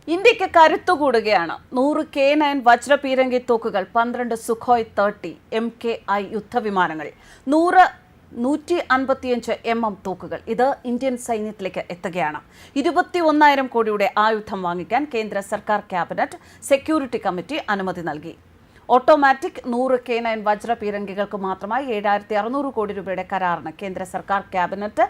ഇന്ത്യക്ക് കരുത്തുകൂടുകയാണ്. 100 K9 വജ്രപീരങ്കി തോക്കുകൾ, 12 Sukhoi 30 MKI യുദ്ധവിമാനങ്ങൾ, 155 mm തോക്കുകൾ. ഇത് ഇന്ത്യൻ സൈന്യത്തിലേക്ക് എത്തുകയാണ്. 21,000 കോടിയുടെ ആയുധം വാങ്ങിക്കാൻ കേന്ദ്ര സർക്കാർ ക്യാബിനറ്റ് സെക്യൂരിറ്റി കമ്മിറ്റി അനുമതി നൽകി. ഓട്ടോമാറ്റിക് 100 K9 വജ്രപീരങ്കികൾക്ക് മാത്രമായി 7,600 കോടി രൂപയുടെ കരാറിന് കേന്ദ്ര സർക്കാർ ക്യാബിനറ്റ്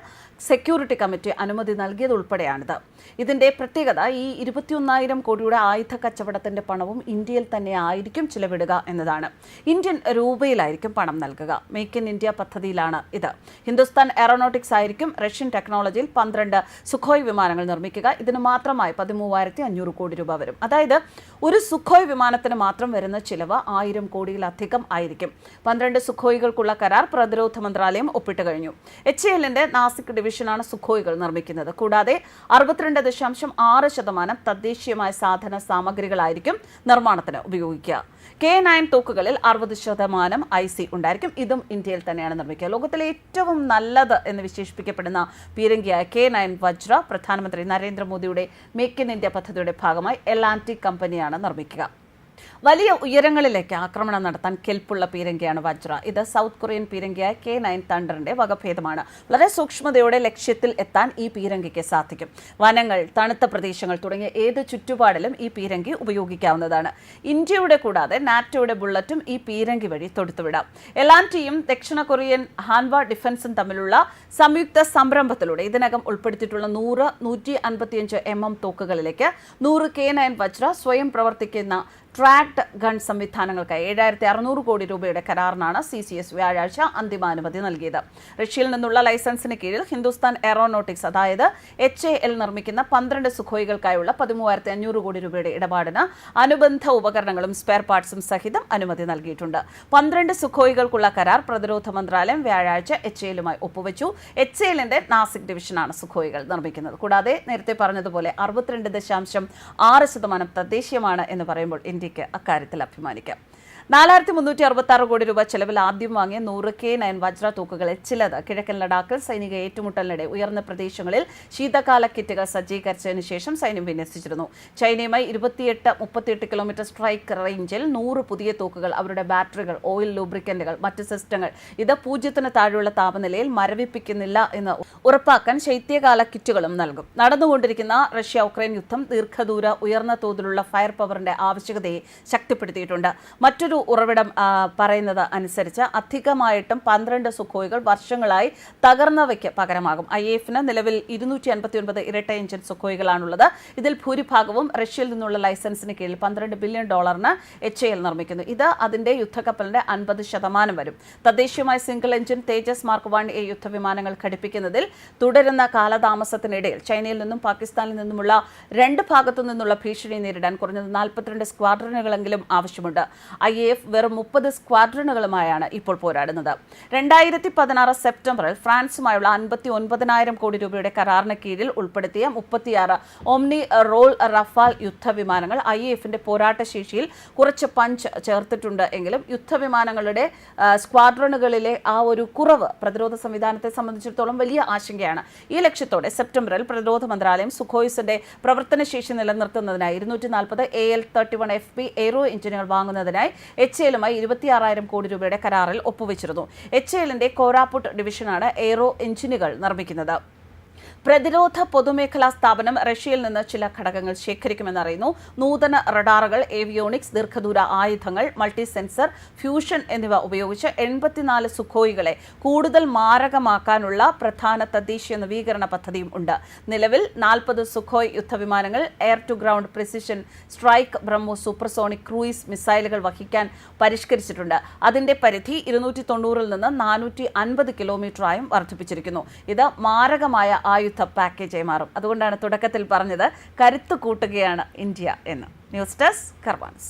സെക്യൂരിറ്റി കമ്മിറ്റി അനുമതി നൽകിയതുൾപ്പെടെയാണിത്. ഇതിന്റെ പ്രത്യേകത ഈ 21,000 കോടിയുടെ ആയുധ കച്ചവടത്തിന്റെ പണവും ഇന്ത്യയിൽ തന്നെ ആയിരിക്കും ചിലവിടുക എന്നതാണ്. ഇന്ത്യൻ രൂപയിലായിരിക്കും പണം നൽകുക. മേക്ക് ഇൻ ഇന്ത്യ പദ്ധതിയിലാണ് ഇത്. ഹിന്ദുസ്ഥാൻ എയറോനോട്ടിക്സ് ആയിരിക്കും റഷ്യൻ ടെക്നോളജിയിൽ 12 സുഖോയ് വിമാനങ്ങൾ നിർമ്മിക്കുക. ഇതിന് മാത്രമായി 13,500 കോടി രൂപ വരും. അതായത് ഒരു സുഖോയ് വിമാനത്തിന് മാത്രം വരുന്ന ചിലവ് 1000 കോടിയിലധികം ആയിരിക്കും. 12 സുഖോയികൾക്കുള്ള കരാർ പ്രതിരോധ മന്ത്രാലയം ഒപ്പിട്ട് കഴിഞ്ഞു. HALന്റെ നാസിക് ഡിവിഷനാണ് സുഖോയികൾ നിർമ്മിക്കുന്നത്. കൂടാതെ 62.6% തദ്ദേശീയമായ സാധന സാമഗ്രികളായിരിക്കും നിർമ്മാണത്തിന് ഉപയോഗിക്കുക. K9 തോക്കുകളിൽ 60% IC ഉണ്ടായിരിക്കും. ഇതും ഇന്ത്യയിൽ തന്നെയാണ് നിർമ്മിക്കുക. ലോകത്തിലെ ഏറ്റവും നല്ലത് എന്ന് വിശേഷിപ്പിക്കപ്പെടുന്ന പീരങ്കിയായ K9 വജ്ര പ്രധാനമന്ത്രി നരേന്ദ്രമോദിയുടെ മേക്ക് ഇൻ ഇന്ത്യ പദ്ധതിയുടെ ഭാഗമായി L&T കമ്പനിയാണ് നിർമ്മിക്കുക. വലിയ ഉയരങ്ങളിലേക്ക് ആക്രമണം നടത്താൻ കെൽപ്പുള്ള പീരങ്കിയാണ് വജ്ര. ഇത് സൗത്ത് കൊറിയൻ പീരങ്കിയായ K9 തണ്ടറിന്റെ വകഭേദമാണ്. വളരെ സൂക്ഷ്മതയോടെ ലക്ഷ്യത്തിൽ എത്താൻ ഈ പീരങ്കിക്ക് സാധിക്കും. വനങ്ങൾ, തണുത്ത പ്രദേശങ്ങൾ തുടങ്ങിയ ഏത് ചുറ്റുപാടിലും ഈ പീരങ്കി ഉപയോഗിക്കാവുന്നതാണ്. ഇന്ത്യയുടെ കൂടാതെ നാറ്റോയുടെ ബുള്ളറ്റും ഈ പീരങ്കി വഴി തൊടുത്തുവിടാം. L&Tയും ദക്ഷിണ കൊറിയൻ ഹാൻവ ഡിഫൻസും തമ്മിലുള്ള സംയുക്ത സംരംഭത്തിലൂടെ ഇതിനകം ഉൾപ്പെടുത്തിയിട്ടുള്ള 100-155 mm തോക്കുകളിലേക്ക് 100 K9 വജ്ര സ്വയം പ്രവർത്തിക്കുന്ന ട്രാക്ഡ് ഗൺ സംവിധാനങ്ങൾക്കായി 7,600 കോടി രൂപയുടെ കരാറിനാണ് CCS വ്യാഴാഴ്ച അന്തിമാനുമതി നൽകിയത്. റഷ്യയിൽ നിന്നുള്ള ലൈസൻസിന് കീഴിൽ ഹിന്ദുസ്ഥാൻ എയറോനോട്ടിക്സ് അതായത് HAL നിർമ്മിക്കുന്ന 12 സുഖോയികൾക്കായുള്ള 13,500 കോടി രൂപയുടെ ഇടപാടിന് അനുബന്ധ ഉപകരണങ്ങളും സ്പെയർ പാർട്സും സഹിതം അനുമതി നൽകിയിട്ടുണ്ട്. 12 സുഖോയികൾക്കുള്ള കരാർ പ്രതിരോധ മന്ത്രാലയം വ്യാഴാഴ്ച HALുമായി ഒപ്പുവെച്ചു. HALന്റെ നാസിക് ഡിവിഷനാണ് സുഖോയികൾ നിർമ്മിക്കുന്നത്. കൂടാതെ നേരത്തെ പറഞ്ഞതുപോലെ 62.6% തദ്ദേശീയമാണ് എന്ന് പറയുമ്പോൾ ഇന്ത്യക്ക് അക്കാര്യത്തിൽ അഭിമാനിക്കാം. 4,366 കോടി രൂപ ചെലവിൽ ആദ്യം വാങ്ങിയ 100 K9 വജ്ര തോക്കുകളിൽ ചിലത് കിഴക്കൻ ലഡാക്കിൽ സൈനിക ഏറ്റുമുട്ടലിനിടെ ഉയർന്ന പ്രദേശങ്ങളിൽ ശീതകാല കിറ്റുകൾ സജ്ജീകരിച്ചതിന് ശേഷം സൈന്യം വിന്യസിച്ചിരുന്നു. ചൈനയുമായി 28-38 കിലോമീറ്റർ സ്ട്രൈക്ക് റേഞ്ചിൽ 100 പുതിയ തോക്കുകൾ, അവരുടെ ബാറ്ററികൾ, ഓയിൽ ലൂബ്രിക്കന്റുകൾ, മറ്റ് സിസ്റ്റങ്ങൾ ഇത് 0-ന് താഴെയുള്ള താപനിലയിൽ മരവിപ്പിക്കുന്നില്ല എന്ന് ഉറപ്പാക്കാൻ ശൈത്യകാല കിറ്റുകളും നൽകും. നടന്നുകൊണ്ടിരിക്കുന്ന റഷ്യ-ഉക്രൈൻ യുദ്ധം ദീർഘദൂര ഉയർന്ന തോതിലുള്ള ഫയർ പവറിന്റെ ആവശ്യകതയെ ശക്തിപ്പെടുത്തിയിട്ടുണ്ട്. മറ്റൊരു ഉറവിടം പറയുന്നത് അനുസരിച്ച് അധികമായിട്ടും 12 സുഖോയികൾ വർഷങ്ങളായി തകർന്നവയ്ക്ക് പകരമാകും. IAFന് നിലവിൽ 259 ഇരട്ട എഞ്ചിൻ സുഖോയികളാണുള്ളത്. ഇതിൽ ഭൂരിഭാഗവും റഷ്യയിൽ നിന്നുള്ള ലൈസൻസിന് കീഴിൽ $12 ബില്യൺ HAL നിർമ്മിക്കുന്നു. ഇത് അതിന്റെ യുദ്ധക്കപ്പലിന്റെ 50% വരും. തദ്ദേശീയമായ സിംഗിൾ എഞ്ചിൻ തേജസ് മാർക്ക് 1A യുദ്ധവിമാനങ്ങൾ ഘടിപ്പിക്കുന്നതിൽ തുടരുന്ന കാലതാമസത്തിനിടയിൽ ചൈനയിൽ നിന്നും പാകിസ്ഥാനിൽ നിന്നുമുള്ള 2 ഭാഗത്തു നിന്നുള്ള ഭീഷണി നേരിടാൻ കുറഞ്ഞത് 42 സ്ക്വാഡ്രണുകളെങ്കിലും ആവശ്യമുണ്ട്. IAF വെറും 30 സ്ക്വാഡ്രണുകളുമായാണ് ഇപ്പോൾ പോരാടുന്നത്. 2016 സെപ്റ്റംബറിൽ ഫ്രാൻസുമായുള്ള 59,000 കോടി രൂപയുടെ കരാറിന് കീഴിൽ ഉൾപ്പെടുത്തിയ 36 ഓംനി റോൾ റഫാൽ യുദ്ധവിമാനങ്ങൾ IAFന്റെ പോരാട്ട ശേഷിയിൽ കുറച്ച് പഞ്ച് ചേർത്തിട്ടുണ്ട് എങ്കിലും യുദ്ധവിമാനങ്ങളുടെ സ്ക്വാഡ്രണുകളിലെ ആ ഒരു കുറവ് പ്രതിരോധ സംവിധാനത്തെ സംബന്ധിച്ചിടത്തോളം വലിയ ആശങ്കയാണ്. ഈ ലക്ഷ്യത്തോടെ സെപ്റ്റംബറിൽ പ്രതിരോധ മന്ത്രാലയം സുഖോയ്സിന്റെ പ്രവർത്തനശേഷി നിലനിർത്തുന്നതിനായി 240 AL-31 FP എയ്റോ എഞ്ചിനുകൾ വാങ്ങുന്നതിനായി HALുമായി 26,000 കോടി രൂപയുടെ കരാറിൽ ഒപ്പുവെച്ചിരുന്നു. HALന്റെ കോരാപുട്ട് ഡിവിഷനാണ് എയ്റോ എഞ്ചിനുകൾ നിർമ്മിക്കുന്നത്. പ്രതിരോധ പൊതുമേഖലാ സ്ഥാപനം റഷ്യയിൽ നിന്ന് ചില ഘടകങ്ങൾ ശേഖരിക്കുമെന്നറിയുന്നു. നൂതന റഡാറുകൾ, ഏവിയോണിക്സ്, ദീർഘദൂര ആയുധങ്ങൾ, മൾട്ടി സെൻസർ, ഫ്യൂഷൻ എന്നിവ ഉപയോഗിച്ച് 84 സുഖോയികളെ കൂടുതൽ മാരകമാക്കാനുള്ള പ്രധാന തദ്ദേശീയ നവീകരണ പദ്ധതിയും ഉണ്ട്. നിലവിൽ 40 സുഖോയ് യുദ്ധവിമാനങ്ങൾ air to ground precision strike BrahMos supersonic cruise മിസൈലുകൾ വഹിക്കാൻ പരിഷ്കരിച്ചിട്ടുണ്ട്. അതിന്റെ പരിധി 290-ൽ നിന്ന് 450 കിലോമീറ്ററായും വർദ്ധിപ്പിച്ചിരിക്കുന്നു. ഇത് മാരകമായ ആയുധ പാക്കേജായി മാറും. അതുകൊണ്ടാണ് തുടക്കത്തിൽ പറഞ്ഞത് കരുത്തു കൂട്ടുകയാണ് ഇന്ത്യ എന്ന്. News desk കർവാൻസ്.